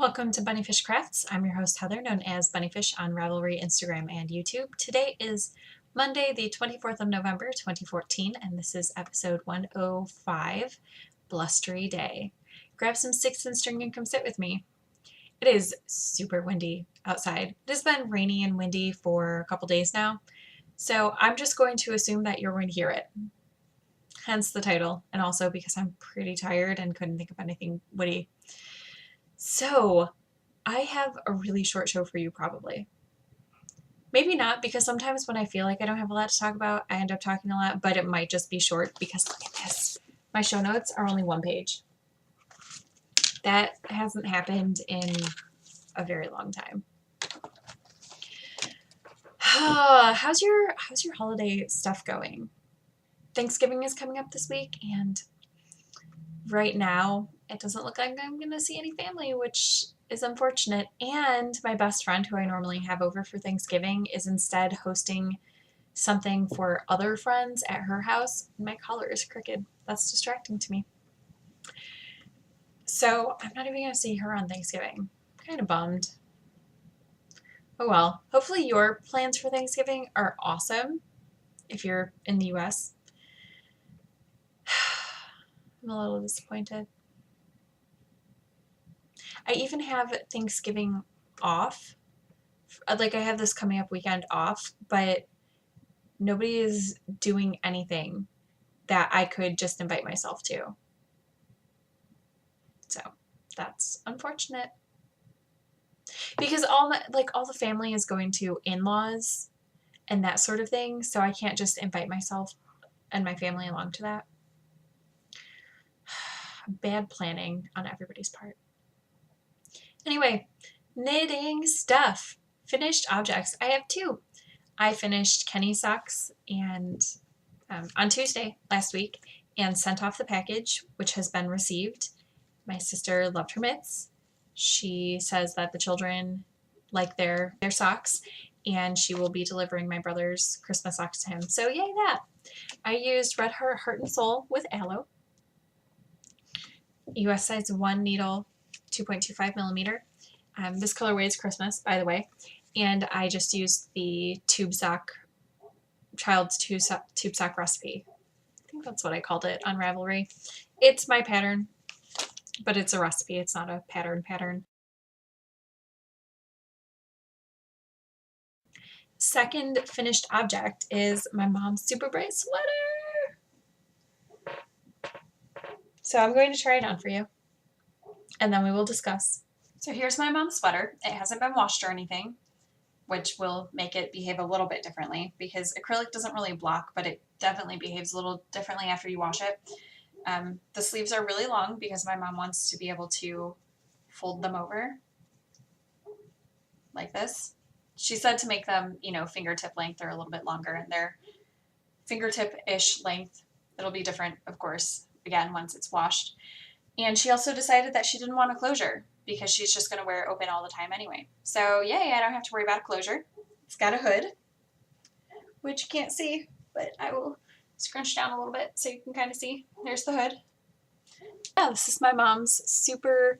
Welcome to Bunnyfish Crafts. I'm your host Heather, known as Bunnyfish on Ravelry, Instagram, and YouTube. Today is Monday, the 24th of November, 2014, and this is episode 105, Blustery Day. Grab some sticks and string and come sit with me. It is super windy outside. It has been rainy and windy for a couple days now, so I'm just going to assume that you're going to hear it. Hence the title, and also because I'm pretty tired and couldn't think of anything witty. So, I have a really short show for you probably. Maybe not, because sometimes when I feel like I don't have a lot to talk about, I end up talking a lot, but it might just be short because look at this. My show notes are only one page. That hasn't happened in a very long time. How's your holiday stuff going? Thanksgiving is coming up this week, and right now it doesn't look like I'm going to see any family, which is unfortunate. And my best friend, who I normally have over for Thanksgiving, is instead hosting something for other friends at her house. My collar is crooked. That's distracting to me. So I'm not even going to see her on Thanksgiving. I'm kind of bummed. Oh well. Hopefully your plans for Thanksgiving are awesome if you're in the US. I'm a little disappointed. I even have Thanksgiving off. Like, I have this coming up weekend off, but nobody is doing anything that I could just invite myself to. So that's unfortunate. Because all the family is going to in-laws and that sort of thing, so I can't just invite myself and my family along to that. Bad planning on everybody's part. Anyway, knitting stuff. Finished objects. I have two. I finished Kenny's socks and on Tuesday last week and sent off the package, which has been received. My sister loved her mitts. She says that the children like their socks, and she will be delivering my brother's Christmas socks to him. So yay that! I used Red Heart and Soul with aloe. US size 1 needle, 2.25 millimeter. This colorway is Christmas, by the way. And I just used the child's tube sock recipe. I think that's what I called it on Ravelry. It's my pattern, but it's a recipe. It's not a pattern. Second finished object is my mom's super bright sweater. So I'm going to try it on for you, and then we will discuss. So here's my mom's sweater. It hasn't been washed or anything, which will make it behave a little bit differently because acrylic doesn't really block, but it definitely behaves a little differently after you wash it. The sleeves are really long because my mom wants to be able to fold them over like this. She said to make them, fingertip length or a little bit longer, and they're fingertip-ish length. It'll be different, of course, again, once it's washed. And she also decided that she didn't want a closure because she's just going to wear it open all the time anyway. So yay, I don't have to worry about a closure. It's got a hood, which you can't see, but I will scrunch down a little bit so you can kind of see. There's the hood. Yeah, this is my mom's super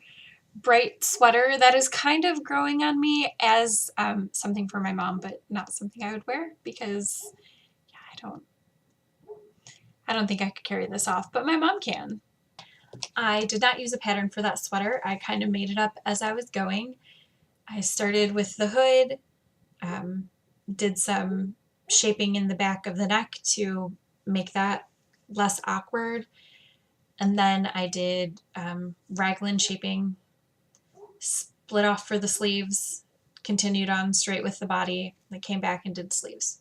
bright sweater that is kind of growing on me as something for my mom, but not something I would wear because I don't think I could carry this off, but my mom can. I did not use a pattern for that sweater. I kind of made it up as I was going. I started with the hood, did some shaping in the back of the neck to make that less awkward, and then I did raglan shaping, split off for the sleeves, continued on straight with the body, then came back and did sleeves.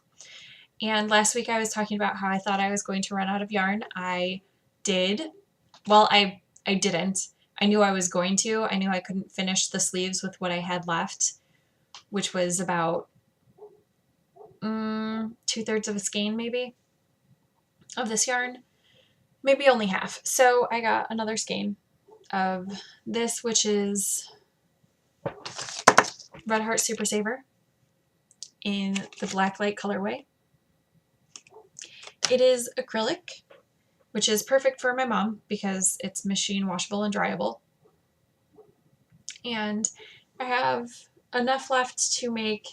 And last week I was talking about how I thought I was going to run out of yarn. I did. Well, I didn't. I knew I was going to. I knew I couldn't finish the sleeves with what I had left, which was about 2/3 of a skein maybe of this yarn. Maybe only half. So I got another skein of this, which is Red Heart Super Saver in the Black Light colorway. It is acrylic, which is perfect for my mom because it's machine washable and dryable. And I have enough left to make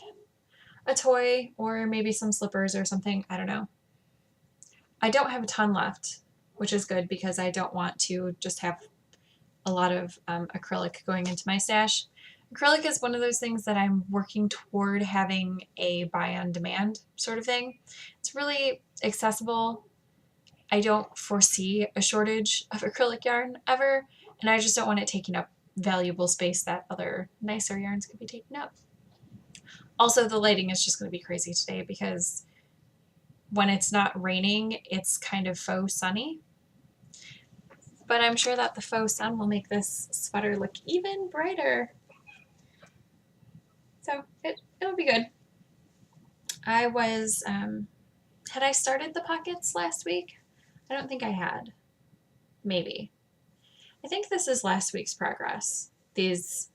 a toy or maybe some slippers or something. I don't know. I don't have a ton left, which is good because I don't want to just have a lot of acrylic going into my stash. Acrylic is one of those things that I'm working toward having a buy on demand sort of thing. It's really accessible. I don't foresee a shortage of acrylic yarn ever, and I just don't want it taking up valuable space that other nicer yarns could be taking up. Also, the lighting is just going to be crazy today because when it's not raining, it's kind of faux sunny. But I'm sure that the faux sun will make this sweater look even brighter. So it'll be good. I was, had I started the pockets last week? I don't think I had. Maybe. I think this is last week's progress, these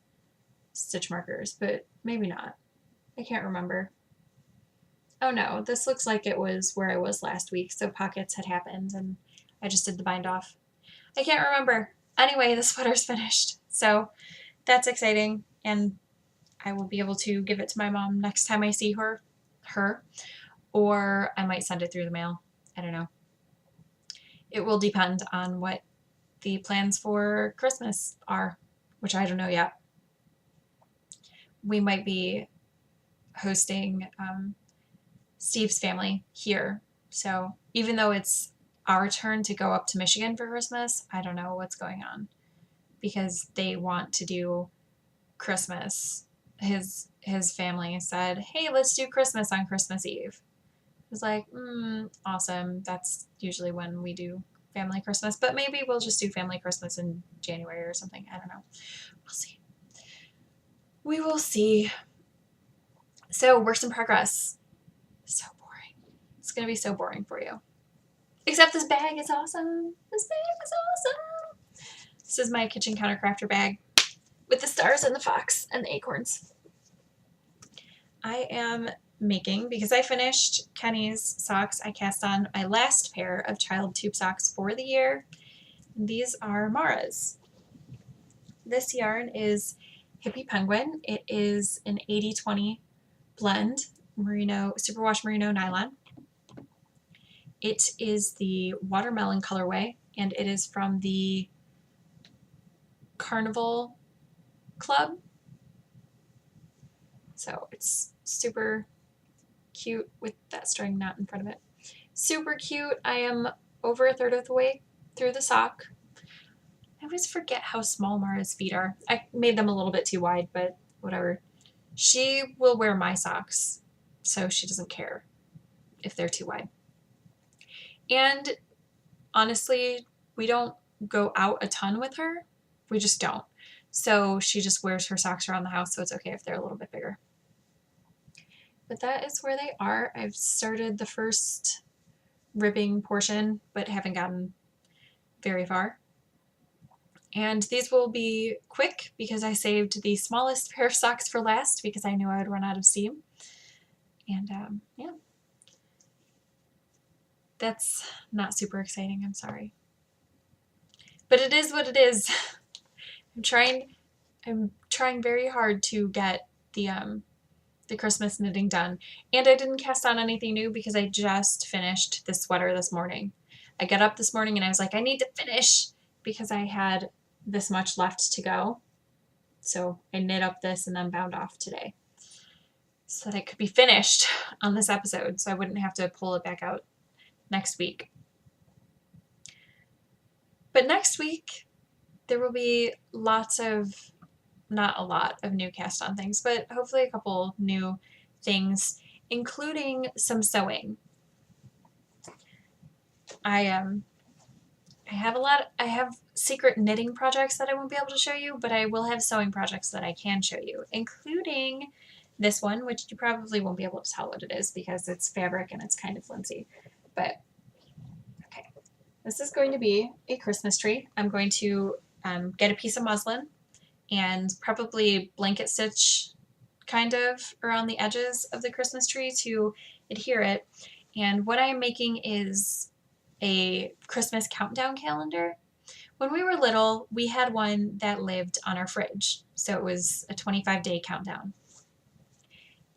stitch markers, but maybe not. I can't remember. Oh no, this looks like it was where I was last week, so pockets had happened and I just did the bind off. I can't remember. Anyway, the sweater's finished, so that's exciting, and I will be able to give it to my mom next time I see her, or I might send it through the mail. I don't know. It will depend on what the plans for Christmas are, which I don't know yet. We might be hosting Steve's family here, so even though it's our turn to go up to Michigan for Christmas, I don't know what's going on because they want to do Christmas. His family said, hey, let's do Christmas on Christmas Eve. I was like, awesome. That's usually when we do family Christmas, but maybe we'll just do family Christmas in January or something. I don't know. We'll see. We will see. So works in progress. So boring. It's going to be so boring for you. Except this bag is awesome. This bag is awesome. This is my kitchen counter crafter bag with the stars and the fox and the acorns. I am making, because I finished Kenny's socks, I cast on my last pair of child tube socks for the year. These are Mara's. This yarn is Hippie Penguin. It is an 80-20 blend, merino, superwash merino nylon. It is the watermelon colorway, and it is from the Carnival Club. So it's super cute with that string knot in front of it. Super cute. I am over a third of the way through the sock. I always forget how small Mara's feet are. I made them a little bit too wide, but whatever. She will wear my socks, so she doesn't care if they're too wide. And honestly, we don't go out a ton with her. We just don't. So she just wears her socks around the house, so it's okay if they're a little bit bigger. But that is where they are. I've started the first ribbing portion, but haven't gotten very far. And these will be quick because I saved the smallest pair of socks for last because I knew I would run out of steam. And yeah. That's not super exciting, I'm sorry. But it is what it is. I'm trying very hard to get the Christmas knitting done. And I didn't cast on anything new because I just finished this sweater this morning. I got up this morning and I was like, I need to finish because I had this much left to go. So I knit up this and then bound off today so that it could be finished on this episode so I wouldn't have to pull it back out next week. But next week, there will be not a lot of new cast on things, but hopefully a couple new things, including some sewing. I have secret knitting projects that I won't be able to show you, but I will have sewing projects that I can show you, including this one, which you probably won't be able to tell what it is because it's fabric and it's kind of flimsy. But okay, this is going to be a Christmas tree. I'm going to get a piece of muslin and probably blanket stitch kind of around the edges of the Christmas tree to adhere it. And what I'm making is a Christmas countdown calendar When we were little, we had one that lived on our fridge. So it was a 25-day countdown.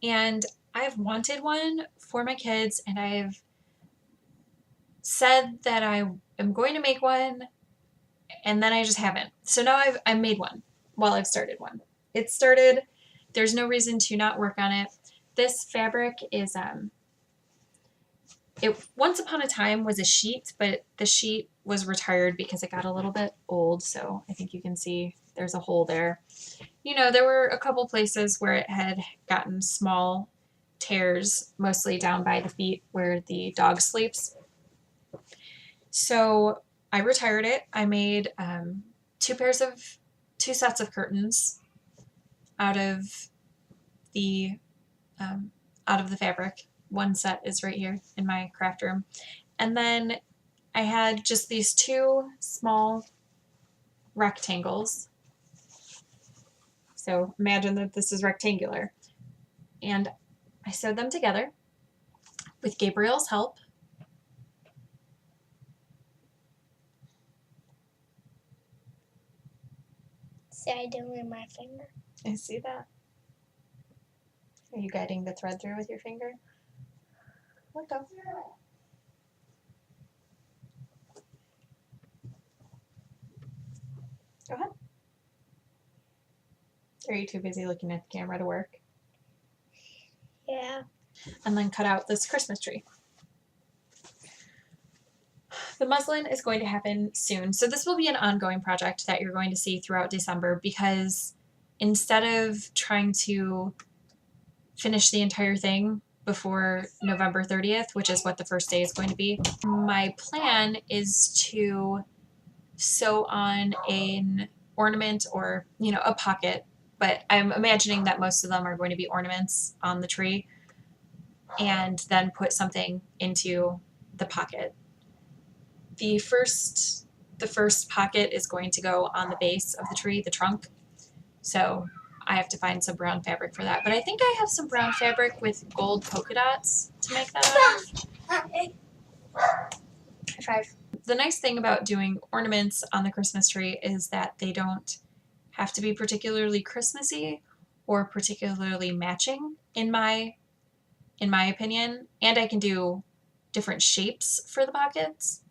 And I've wanted one for my kids, and I've said that I am going to make one, and then I just haven't. So now I've made one. Well, I've started one. It started. There's no reason to not work on it. This fabric is it once upon a time was a sheet, but the sheet was retired because it got a little bit old. So I think you can see there's a hole there. You know, there were a couple places where it had gotten small tears, mostly down by the feet where the dog sleeps. So I retired it. I made two sets of curtains out of the fabric. One set is right here in my craft room. And then I had just these two small rectangles. So imagine that this is rectangular. And I sewed them together with Gabriel's help. See, I do with my finger. I see that. Are you guiding the thread through with your finger? Let go. Go ahead. Are you too busy looking at the camera to work? Yeah. And then cut out this Christmas tree. The muslin is going to happen soon. So this will be an ongoing project that you're going to see throughout December, because instead of trying to finish the entire thing before November 30th, which is what the first day is going to be, my plan is to sew on an ornament or, a pocket, but I'm imagining that most of them are going to be ornaments on the tree, and then put something into the pocket. The first pocket is going to go on the base of the tree, the trunk. So I have to find some brown fabric for that. But I think I have some brown fabric with gold polka dots to make that out of. High five. The nice thing about doing ornaments on the Christmas tree is that they don't have to be particularly Christmassy or particularly matching, in my opinion. And I can do different shapes for the pockets.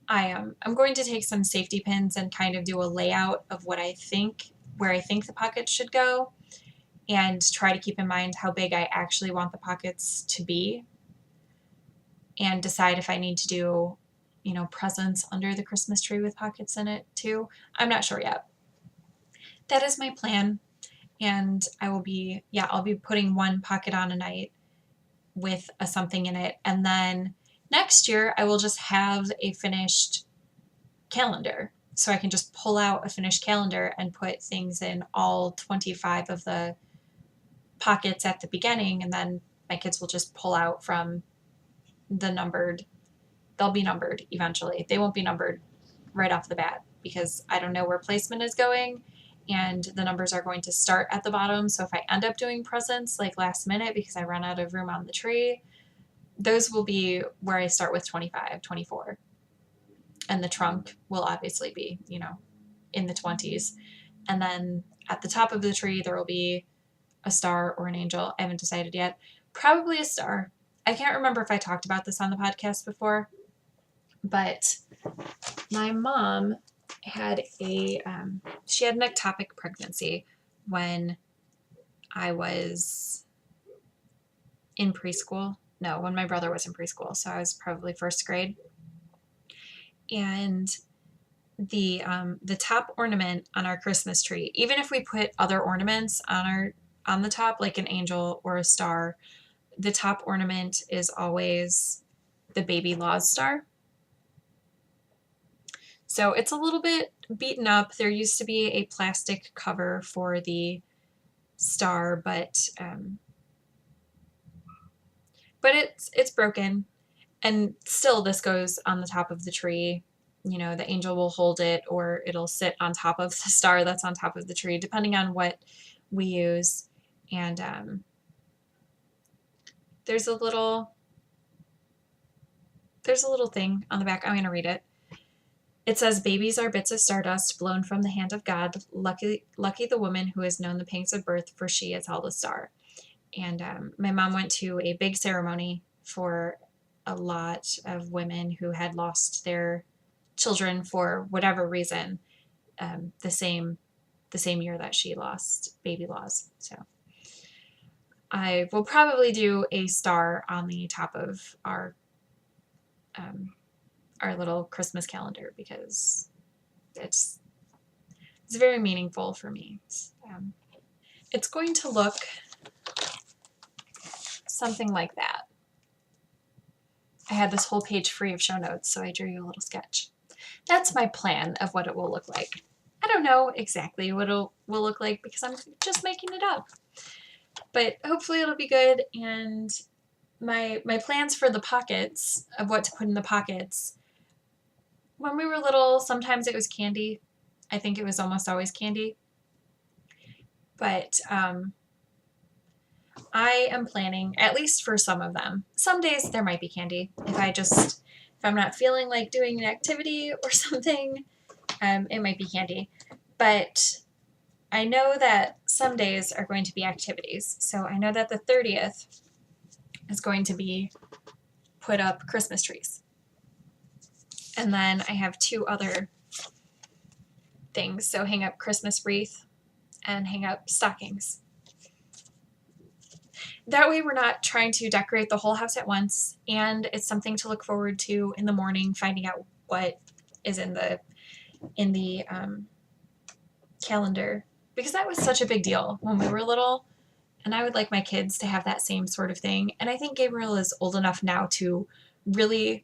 I'm going to take some safety pins and kind of do a layout of where I think the pockets should go, and try to keep in mind how big I actually want the pockets to be, and decide if I need to do, presents under the Christmas tree with pockets in it too. I'm not sure yet. That is my plan, and I'll be putting one pocket on a night with a something in it, and then next year I will just have a finished calendar. So I can just pull out a finished calendar and put things in all 25 of the pockets at the beginning, and then my kids will just pull out from the numbered. They'll be numbered eventually. They won't be numbered right off the bat, because I don't know where placement is going, and the numbers are going to start at the bottom. So if I end up doing presents like last minute because I run out of room on the tree, those will be where I start with 25, 24. And the trunk will obviously be, in the 20s. And then at the top of the tree, there will be a star or an angel. I haven't decided yet. Probably a star. I can't remember if I talked about this on the podcast before, but my mom had she had an ectopic pregnancy when I was in preschool. No, when my brother was in preschool. So I was probably first grade. And the top ornament on our Christmas tree, even if we put other ornaments on the top, like an angel or a star, the top ornament is always the baby Law's star. So it's a little bit beaten up. There used to be a plastic cover for the star, but it's broken. And still, this goes on the top of the tree. The angel will hold it, or it'll sit on top of the star that's on top of the tree, depending on what we use. And there's a little thing on the back. I'm going to read it. It says, "Babies are bits of stardust blown from the hand of God. Lucky the woman who has known the pangs of birth, for she is held a star." And my mom went to a big ceremony for a lot of women who had lost their children for whatever reason, the same year that she lost baby Laws. So I will probably do a star on the top of our little Christmas calendar because it's very meaningful for me. It's going to look something like that. I had this whole page free of show notes, so I drew you a little sketch. That's my plan of what it will look like. I don't know exactly what it will look like because I'm just making it up. But hopefully it'll be good, and my plans for the pockets of what to put in the pockets. When we were little, sometimes it was candy. I think it was almost always candy. But I am planning, at least for some of them. Some days there might be candy. If I'm not feeling like doing an activity or something, it might be candy. But I know that some days are going to be activities. So I know that the 30th is going to be put up Christmas trees. And then I have 2 other things. So hang up Christmas wreath and hang up stockings. That way we're not trying to decorate the whole house at once, and it's something to look forward to in the morning, finding out what is in the calendar, because that was such a big deal when we were little, and I would like my kids to have that same sort of thing. And I think Gabriel is old enough now to really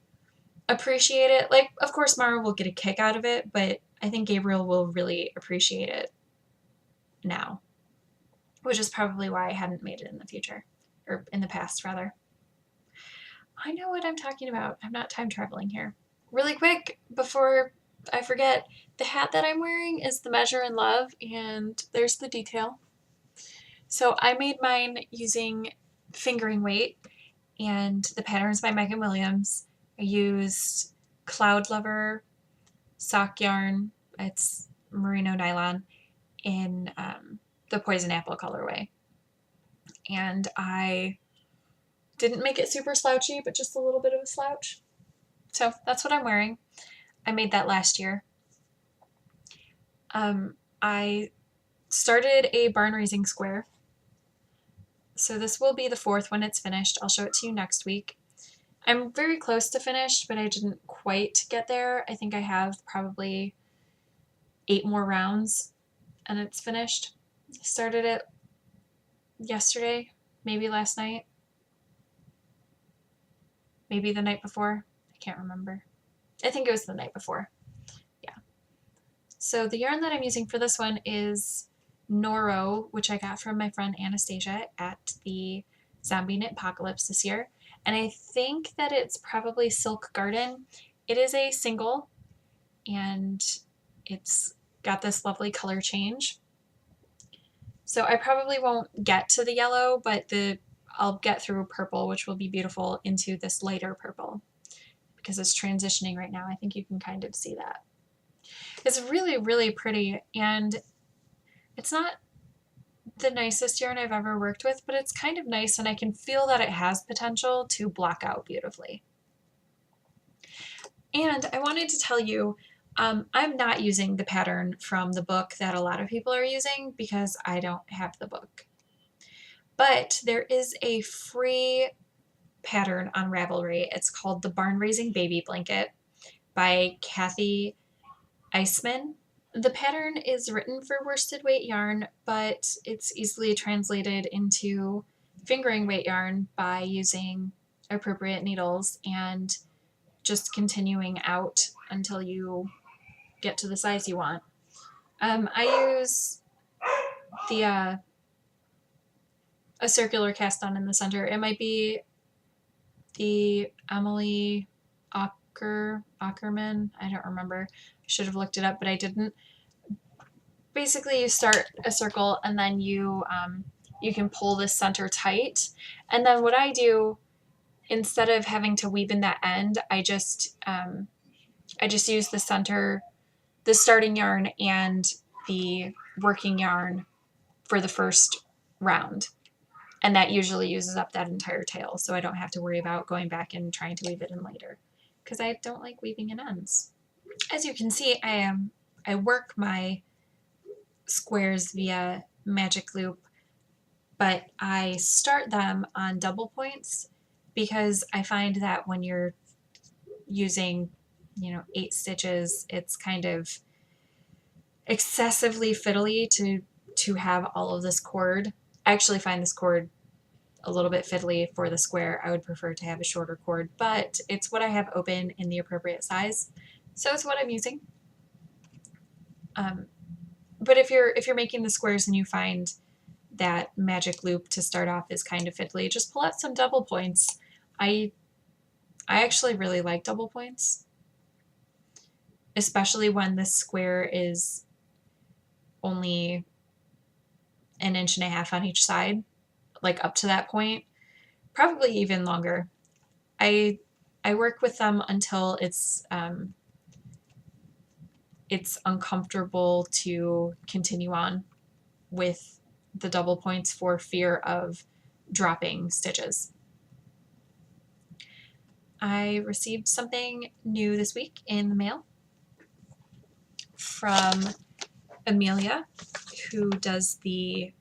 appreciate it. Like, of course, Mara will get a kick out of it, but I think Gabriel will really appreciate it now, which is probably why I hadn't made it in the future, or in the past, rather. I know what I'm talking about. I'm not time traveling here. Really quick, before I forget, the hat that I'm wearing is the Measure in Love, and there's the detail. So I made mine using fingering weight, and the pattern is by Megan Williams. I used Cloud Lover sock yarn. It's merino nylon in the Poison Apple colorway. And I didn't make it super slouchy, but just a little bit of a slouch. So that's what I'm wearing. I made that last year. I started a barn raising square. So this will be the 4th when it's finished. I'll show it to you next week. I'm very close to finished, but I didn't quite get there. I think I have probably 8 more rounds and it's finished. Started it yesterday, maybe last night, maybe the night before. I can't remember. I think it was the night before. Yeah. So the yarn that I'm using for this one is Noro, which I got from my friend Anastasia at the Zombie Knit Apocalypse this year. And I think that it's probably Silk Garden. It is a single, and it's got this lovely color change. So I probably won't get to the yellow, but I'll get through purple, which will be beautiful, into this lighter purple because it's transitioning right now. I think you can kind of see that. It's really, really pretty, and it's not the nicest yarn I've ever worked with, but it's kind of nice, and I can feel that it has potential to block out beautifully. And I wanted to tell you, I'm not using the pattern from the book that a lot of people are using because I don't have the book. But there is a free pattern on Ravelry. It's called the Barn Raising Baby Blanket by Kathy Eisman. The pattern is written for worsted weight yarn, but it's easily translated into fingering weight yarn by using appropriate needles and just continuing out until you get to the size you want. I use a circular cast on in the center. It might be the Emily Ackerman. I don't remember. I should have looked it up, but I didn't. Basically, you start a circle and then you can pull the center tight. And then what I do, instead of having to weave in that end, I just I just use the starting yarn and the working yarn for the first round. And that usually uses up that entire tail, so I don't have to worry about going back and trying to weave it in later, because I don't like weaving in ends. As you can see, I work my squares via magic loop, but I start them on double points because I find that when you're using, 8 stitches, it's kind of excessively fiddly to have all of this cord. I actually find this cord a little bit fiddly for the square. I would prefer to have a shorter cord, but it's what I have open in the appropriate size, so it's what I'm using. But if you're making the squares and you find that magic loop to start off is kind of fiddly, just pull out some double points. I actually really like double points, especially when this square is only 1.5 inches on each side, like up to that point, probably even longer. I work with them until it's uncomfortable to continue on with the double points for fear of dropping stitches. I received something new this week in the mail from Amelia, who does the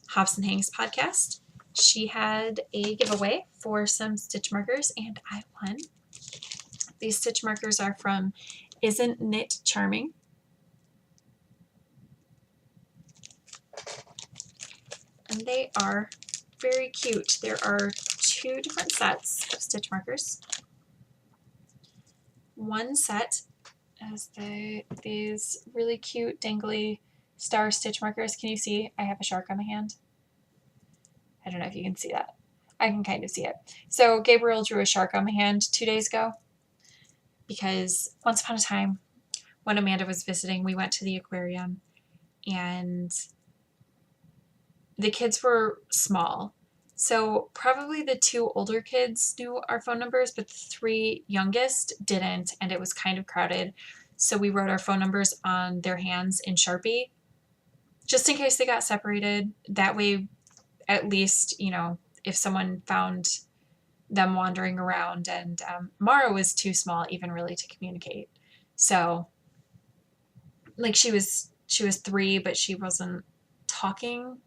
Hops and Hangs podcast. She had a giveaway for some stitch markers, and I won. These stitch markers are from Isn't Knit Charming? And they are very cute. There are 2 different sets of stitch markers. One set has these really cute dangly star stitch markers. Can you see? I have a shark on my hand. I don't know if you can see that. I can kind of see it. So Gabriel drew a shark on my hand 2 days ago because once upon a time when Amanda was visiting, we went to the aquarium and the kids were small. So probably the 2 older kids knew our phone numbers, but the 3 youngest didn't, and it was kind of crowded. So we wrote our phone numbers on their hands in Sharpie, just in case they got separated. That way, at least, if someone found them wandering around, and Mara was too small even really to communicate. So, like, she was 3, but she wasn't talking.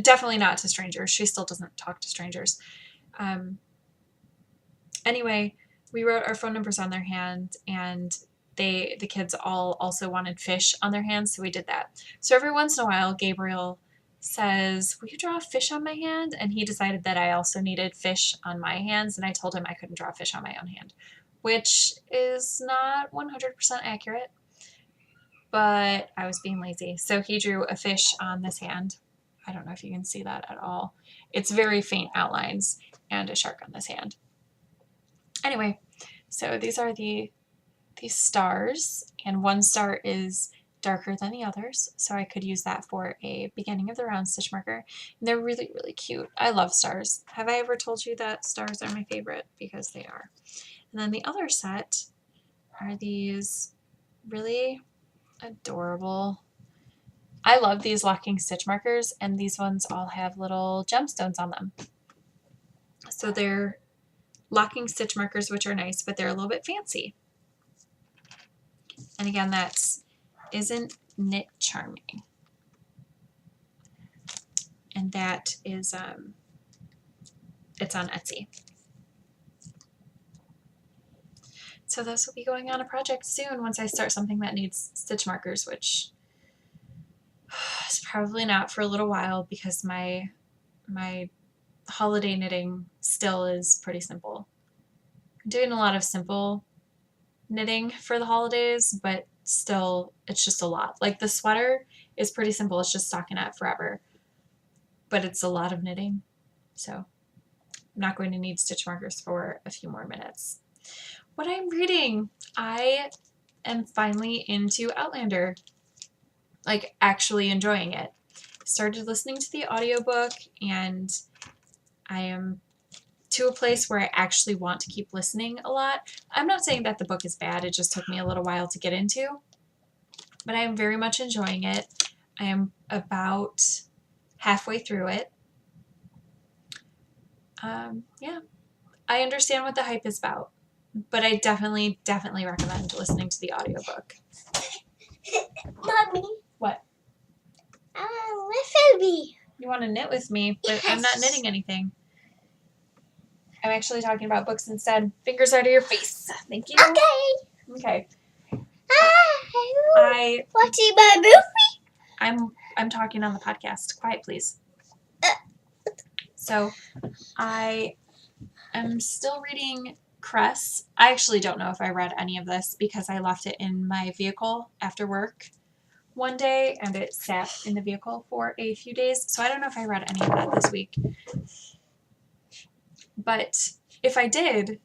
Definitely not to strangers. She still doesn't talk to strangers. Anyway, we wrote our phone numbers on their hand, and the kids all also wanted fish on their hands, so we did that. So every once in a while, Gabriel says, "Will you draw a fish on my hand?" And he decided that I also needed fish on my hands, and I told him I couldn't draw a fish on my own hand, which is not 100% accurate, but I was being lazy. So he drew a fish on this hand. I don't know if you can see that at all. It's very faint outlines, and a shark on this hand. Anyway, so these are these stars, and one star is darker than the others, so I could use that for a beginning of the round stitch marker. And they're really, really cute. I love stars. Have I ever told you that stars are my favorite? Because they are. And then the other set are these really adorable. I love these locking stitch markers, and these ones all have little gemstones on them. So they're locking stitch markers, which are nice, but they're a little bit fancy. And again, that's Isn't Knit Charming. And that is, it's on Etsy. So those will be going on a project soon once I start something that needs stitch markers, which is probably not for a little while because my holiday knitting still is pretty simple. I'm doing a lot of simple knitting for the holidays, but still it's just a lot. Like the sweater is pretty simple. It's just stockinette forever, but it's a lot of knitting. So I'm not going to need stitch markers for a few more minutes. What I'm reading, I am finally into Outlander, like actually enjoying it. Started listening to the audiobook, and I am to a place where I actually want to keep listening a lot. I'm not saying that the book is bad, it just took me a little while to get into, but I am very much enjoying it. I am about halfway through it. Yeah, I understand what the hype is about, but I definitely recommend listening to the audiobook. Mommy. What? Listen to me. You want to knit with me, but I'm not knitting anything. I'm actually talking about books instead. Fingers out of your face. Thank you. Okay. Okay. I watching my movie. I'm talking on the podcast. Quiet, please. So, I am still reading Cress. I actually don't know if I read any of this because I left it in my vehicle after work one day and it sat in the vehicle for a few days. So I don't know if I read any of that this week. But if I did,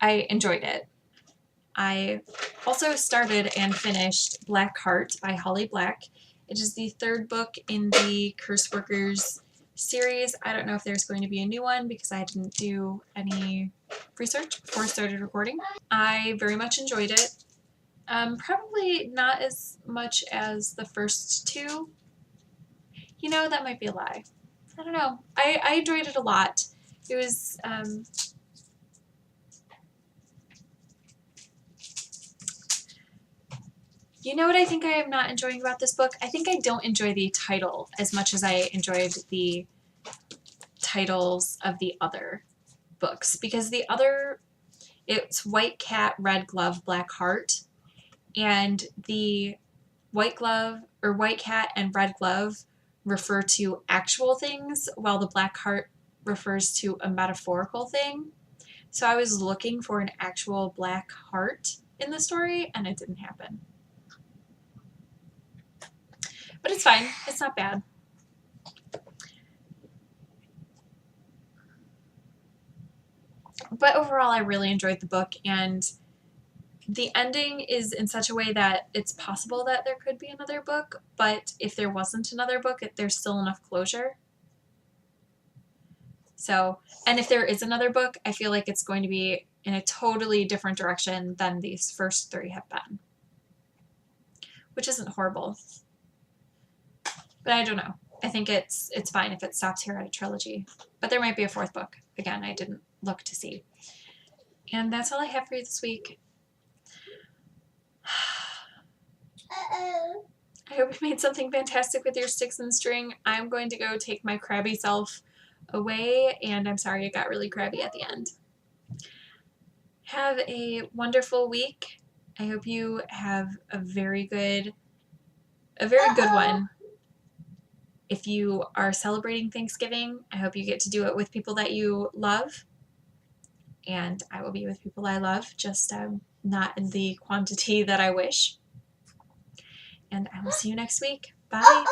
I enjoyed it. I also started and finished Black Heart by Holly Black. It is the third book in the Curse Workers series. I don't know if there's going to be a new one because I didn't do any research before I started recording. I very much enjoyed it. Probably not as much as the first two. You know, that might be a lie. I don't know. I enjoyed it a lot. It was you know what I think I am not enjoying about this book? I think I don't enjoy the title as much as I enjoyed the titles of the other books. Because the other, it's White Cat, Red Glove, Black Heart. And the White Cat and Red Glove refer to actual things, while the Black Heart refers to a metaphorical thing. So I was looking for an actual black heart in the story, and it didn't happen. But it's fine. It's not bad. But overall, I really enjoyed the book, and the ending is in such a way that it's possible that there could be another book, but if there wasn't another book, there's still enough closure. So, and if there is another book, I feel like it's going to be in a totally different direction than these first three have been, which isn't horrible. But I don't know. I think it's fine if it stops here at a trilogy. But there might be a fourth book. Again, I didn't look to see. And that's all I have for you this week. I hope you made something fantastic with your sticks and string. I'm going to go take my crabby self away, and I'm sorry it got really crabby at the end. Have a wonderful week. I hope you have a very good one. If you are celebrating Thanksgiving, I hope you get to do it with people that you love. And I will be with people I love, just not in the quantity that I wish. And I will see you next week. Bye.